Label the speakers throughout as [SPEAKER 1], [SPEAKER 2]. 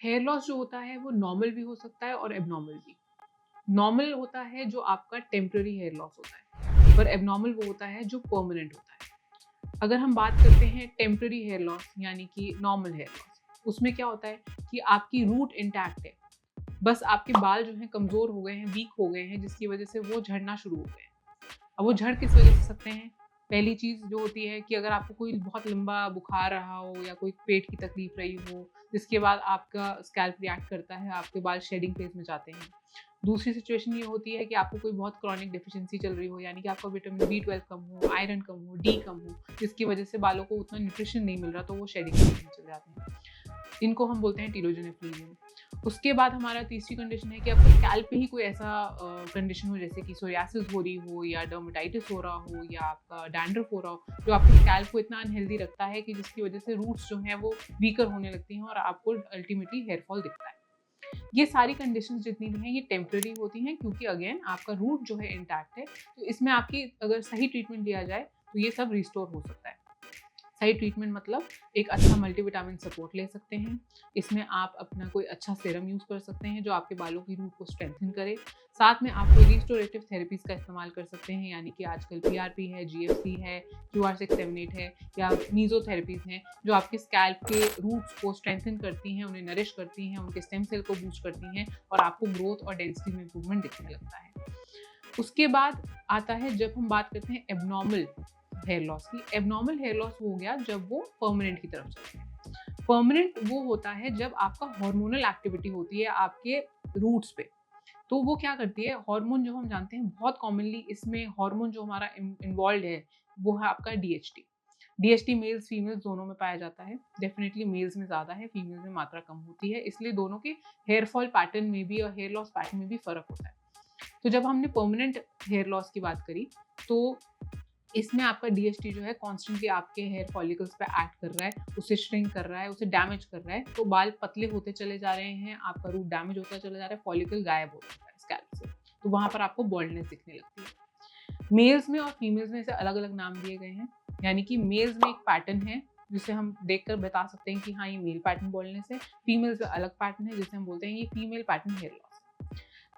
[SPEAKER 1] Hair loss जो होता है वो नॉर्मल भी हो सकता है और एबनॉर्मल भी। नॉर्मल होता है जो आपका टेम्पररी हेयर लॉस होता है, पर एबनॉर्मल वो होता है जो परमानेंट होता है। अगर हम बात करते हैं टेम्पररी हेयर लॉस यानी कि नॉर्मल हेयर लॉस, उसमें क्या होता है कि आपकी रूट इंटैक्ट है, बस आपके बाल जो हैं कमज़ोर हो गए हैं, वीक हो गए हैं, जिसकी वजह से वो झड़ना शुरू हो गए हैं। अब वो झड़ किस वजह से सकते हैं? पहली चीज़ जो होती है कि अगर आपको कोई बहुत लंबा बुखार रहा हो या कोई पेट की तकलीफ रही हो, जिसके बाद आपका स्कैल्प रिएक्ट करता है, आपके बाल शेडिंग फेज़ में जाते हैं। दूसरी सिचुएशन ये होती है कि आपको कोई बहुत क्रॉनिक डेफिशिएंसी चल रही हो, यानी कि आपका विटामिन बी12 कम हो, आयरन कम हो, डी कम हो, जिसकी वजह से बालों को उतना न्यूट्रिशन नहीं मिल रहा, तो वो शेडिंग फेज़ में चले जाते हैं। इनको हम बोलते हैं टीलोजन एफ्लिजियन। उसके बाद हमारा तीसरी कंडीशन है कि आपको स्कैल्प पे ही कोई ऐसा कंडीशन हो, जैसे कि सोरियासिस हो रही हो या डर्मेटाइटिस हो रहा हो या आपका डैंड्रफ हो रहा हो, जो आपके स्कैल्प को इतना अनहेल्दी रखता है कि जिसकी वजह से रूट्स जो हैं वो वीकर होने लगती हैं और आपको अल्टीमेटली हेयर फॉल दिखता है। ये सारी कंडीशंस जितनी भी हैं ये टेम्परेरी होती हैं, क्योंकि अगेन आपका रूट जो है इंटैक्ट है, तो इसमें आपकी अगर सही ट्रीटमेंट लिया जाए तो ये सब रिस्टोर हो सकता है। सही ट्रीटमेंट मतलब एक अच्छा मल्टीविटामिन सपोर्ट ले सकते हैं। इसमें आप अपना कोई अच्छा सीरम यूज़ कर सकते हैं जो आपके बालों की रूट को स्ट्रेंथन करे। साथ में आप कोई रिस्टोरेटिव थेरेपीज़ का इस्तेमाल कर सकते हैं, यानी कि आजकल पीआरपी है, जीएफसी है, क्यूआर678 है या मीज़ोथेरेपीज़ हैं, जो आपके स्कैल्प के रूट्स को स्ट्रेंथन करती हैं, उन्हें नरिश करती हैं, उनके स्टेम सेल को बूस्ट करती हैं और आपको ग्रोथ और डेंसिटी में इंप्रूवमेंट दिखने लगता है। उसके बाद आता है जब हम बात करते हैं एब्नॉर्मल हेयर लॉस की। एब्नॉर्मल हेयर लॉस हो गया जब वो परमानेंट की तरफ चला गया। परमानेंट वो होता है जब आपका हार्मोनल एक्टिविटी होती है आपके रूट्स पे। तो वो क्या करती है, हार्मोन जो हम जानते हैं बहुत कॉमनली इसमें हार्मोन जो हमारा इन्वॉल्व है वो है आपका डीएचटी। डीएचटी मेल्स फीमेल्स दोनों में पाया जाता है। डेफिनेटली मेल्स में ज़्यादा है, फीमेल्स में मात्रा कम होती है, इसलिए दोनों के हेयर फॉल पैटर्न में भी और हेयर लॉस पैटर्न में भी फ़र्क होता है। तो जब हमने परमानेंट हेयर लॉस की बात करी, तो इसमें आपका डीएचटी जो है कॉन्स्टेंटली आपके हेयर फॉलिकल्स पे एक्ट कर रहा है, उसे श्रिंक कर रहा है, उसे डैमेज कर रहा है, तो बाल पतले होते चले जा रहे हैं, आपका रूट डैमेज होता चला जा रहा है, फॉलिकल गायब हो रहा है स्कैल्प से, तो वहाँ पर आपको बॉल्डनेस दिखने लगती है। मेल्स में और फीमेल्स में इसे अलग-अलग नाम दिए गए हैं, यानी कि मेल्स में एक पैटर्न है, जिसे हम देखकर बता सकते हैं कि हाँ, ये मेल पैटर्न बॉल्डनेस है, फीमेल्स में अलग पैटर्न है, जिसे हम बोलते हैं ये फीमेल पैटर्न हेयर लॉस है।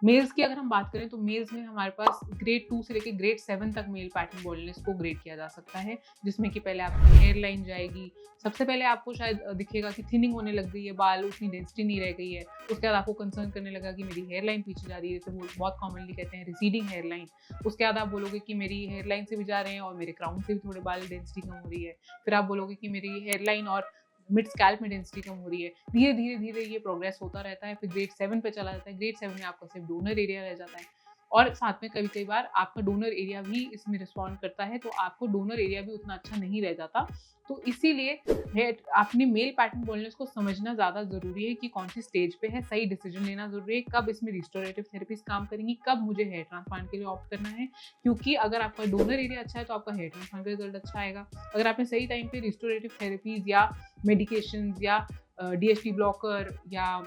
[SPEAKER 1] मेल्स की अगर हम बात करें तो मेल्स में हमारे पास ग्रेड 2 से लेके ग्रेड 7 तक मेल पैटर्न बॉल्डनेस को ग्रेड किया जा सकता है, जिसमें कि पहले आपकी हेयर लाइन जाएगी। सबसे पहले आपको शायद दिखेगा कि थिनिंग होने लग गई है, बाल उतनी डेंसिटी नहीं रह गई है। उसके बाद आपको कंसर्न करने लगा कि मेरी हेयर लाइन पीछे जा रही है, जैसे वो बहुत कॉमनली कहते हैं रिसीडिंग हेयर लाइन। उसके बाद आप बोलोगे कि मेरी हेयर लाइन से भी जा रहे हैं और मेरे क्राउन से भी थोड़े बाल डेंसिटी कम हो रही है। फिर आप बोलोगे कि मेरी हेयर लाइन और मिड स्कैल्प में डेंसिटी कम हो रही है। धीरे-धीरे ये प्रोग्रेस होता रहता है, फिर ग्रेड 7 पे चला जाता है। ग्रेड 7 में आपका सिर्फ डोनर एरिया रह जाता है और साथ में कभी-कई बार आपका डोनर एरिया भी इसमें रिस्पॉन्ड करता है, तो आपको डोनर एरिया भी उतना अच्छा नहीं रह जाता। तो इसीलिए आपने मेल पैटर्न बॉल्डनेस को समझना ज़्यादा ज़रूरी है कि कौन-सी स्टेज पे है, सही डिसीजन लेना ज़रूरी है, कब इसमें रिस्टोरेटिव थेरेपीज़ काम करेंगी, कब मुझे हेयर ट्रांसप्लांट के लिए ऑप्ट करना है। क्योंकि अगर आपका डोनर एरिया अच्छा है, तो आपका हेयर ट्रांसप्लांट का रिजल्ट अच्छा आएगा। अगर आपने सही टाइम पे रिस्टोरेटिव थेरेपीज़ या मेडिकेशंस या डीएचटी ब्लॉकर या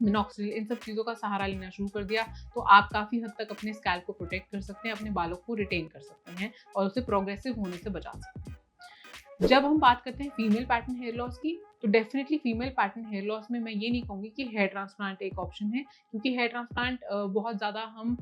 [SPEAKER 1] मिनॉक्सिडिल, इन सब चीज़ों का सहारा लेना शुरू कर दिया, तो आप काफ़ी हद तक अपने स्कैल्प को प्रोटेक्ट कर सकते हैं, अपने बालों को रिटेन कर सकते हैं और उसे प्रोग्रेसिव होने से बचा सकते हैं। जब हम बात करते हैं फीमेल पैटर्न हेयर लॉस की, तो definitely female pattern hair loss में मैं ये नहीं कहूँगी कि हेयर ट्रांसप्लांट एक ऑप्शन है, क्योंकि हेयर ट्रांसप्लांट बहुत ज़्यादा हम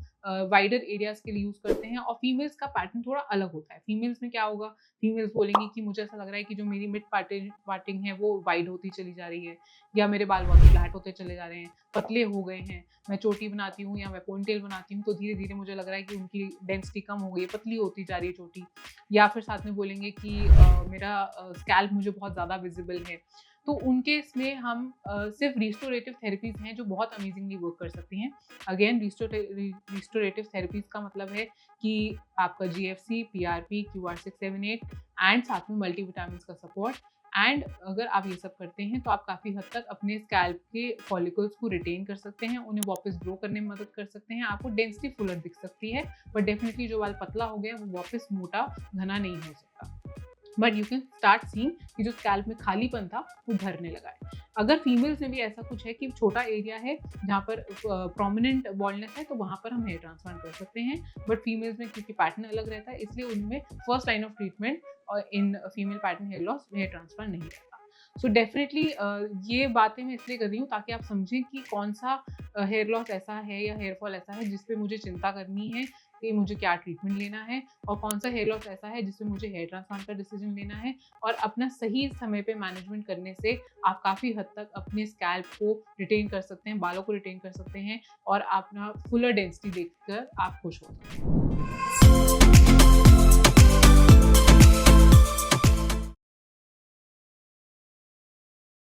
[SPEAKER 1] वाइडर एरियाज़ के लिए यूज़ करते हैं और फीमेल्स का पैटर्न थोड़ा अलग होता है। फीमेल्स में क्या होगा, फीमेल्स बोलेंगी कि मुझे ऐसा लग रहा है कि जो मेरी मिड पार्टिंग है वो वाइड होती चली जा रही है, या मेरे बाल बहुत फ्लैट होते चले जा रहे हैं, पतले हो गए हैं। मैं चोटी बनाती हूँ या मैं पोनीटेल बनाती हूँ, तो धीरे-धीरे मुझे लग रहा है कि उनकी डेंसिटी कम हो गई है, पतली होती जा रही है चोटी। या फिर साथ में बोलेंगे कि मेरा स्कैल्प मुझे बहुत ज़्यादा विजिबल है। तो उनके इसमें हम सिर्फ रिस्टोरेटिव थेरेपीज़ हैं जो बहुत अमेजिंगली वर्क कर सकती हैं। अगेन रिस्टोरेटिव थेरेपीज़ का मतलब है कि आपका जीएफसी, पीआरपी, क्यूआर678 एंड साथ में मल्टीविटामिन्स का सपोर्ट। एंड अगर आप ये सब करते हैं तो आप काफ़ी हद तक अपने स्कैल्प के फॉलिकल्स को रिटेन कर सकते हैं, उन्हें वापस ग्रो करने में मदद कर सकते हैं। आपको डेंसिटी फुलर दिख सकती है, बट डेफिनिटली जो बाल पतला हो गया वो वापस मोटा घना नहीं हो सकता। But you can start seeing कि जो स्कैल्प में खालीपन था वो भरने लगा है। अगर फीमेल्स में भी ऐसा कुछ है कि छोटा एरिया है जहाँ पर प्रोमिनेंट बॉल्डनेस है, तो वहाँ पर हम हेयर ट्रांसप्लांट कर सकते हैं। बट फीमेल्स में क्योंकि पैटर्न अलग रहता है, इसलिए उनमें फर्स्ट लाइन ऑफ ट्रीटमेंट और इन female pattern hair loss hair transplant नहीं रहता। सो डेफिनेटली ये बातें मैं इसलिए कर रही हूँ ताकि आप समझें कि कौन सा हेयर लॉस ऐसा है या हेयर फॉल ऐसा है जिस पे मुझे चिंता करनी है कि मुझे क्या ट्रीटमेंट लेना है, और कौन सा हेयर लॉस ऐसा है जिसमें मुझे हेयर ट्रांसप्लांट का डिसीजन लेना है। और अपना सही समय पे मैनेजमेंट करने से आप काफ़ी हद तक अपने स्कैल्प को रिटेन कर सकते हैं, बालों को रिटेन कर सकते हैं, और अपना फुलर डेंसिटी देखकर आप खुश हो सकते हैं।